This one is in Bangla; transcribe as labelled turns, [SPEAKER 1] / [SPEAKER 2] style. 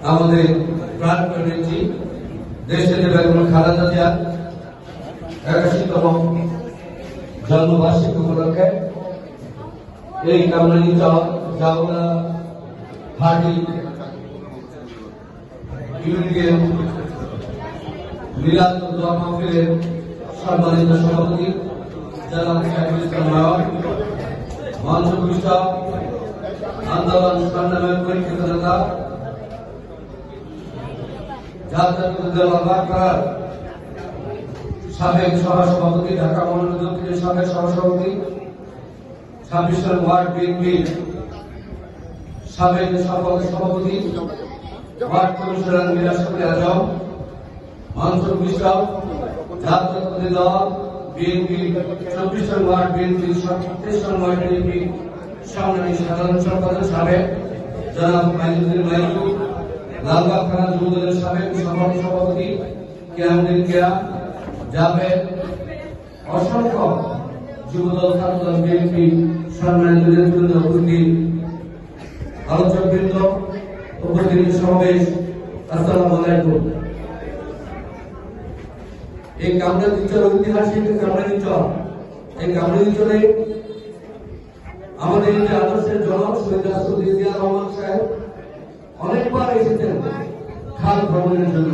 [SPEAKER 1] আমাদের প্রাণপ্রিয় নেত্রী দেশনেত্রী বেগম খালেদা জিয়ার ৮১তম জন্মবার্ষিকী উপলক্ষে এই কামরানীচক জাগোলা পার্টি ইউনিটের মিলাদ দোয়া মাহফিলের সম্মানিত সভাপতি জনাব সাইফুল ইসলাম নয়ন, মঞ্চভূষ্ট আন্দোলন সংগ্রামের পরিচিত নেতা জাতীয় দল করার সাবেক সহসভাপতি, ঢাকা মহানগর দক্ষিণের সাবেক সহসভাপতি, ২৬ নং ওয়ার্ড বিএনপির সাবেক সভাপতি, ওয়ার্ড কমিশনার মিরাজ শফি আজম, মঞ্চভূষ্ট জাতীয় দল বিএনপি ২৪ নং ওয়ার্ড বিএনপি ৩৬ নং ওয়ার্ড বিএনপি সংগ্রামী সাধারণ সম্পাদক সাবেক জনাব মাইনুদ্দিন মাইনু, লালবাগ থানা যুবদলের সাবেক সভাপতি কিয়ামুদ্দিন কিয়া, জাভেদ, অসংখ্য যুবদল ছাত্রদল বিএনপি সম্মানিত নেতৃবৃন্দ, উপস্থিত আলোচকবৃন্দ, উপস্থিত সমাবেশ, আসসালামু আলাইকুম। এই কামরানীচর ঐতিহাসিক কামরানীচর, এই কামরানীচরে আমাদের যে আদর্শের জনক শহীদ রাষ্ট্রপতি জিয়া রহমান সাহেব অনেকবার এসেছেন খাল ভ্রমণের জন্য।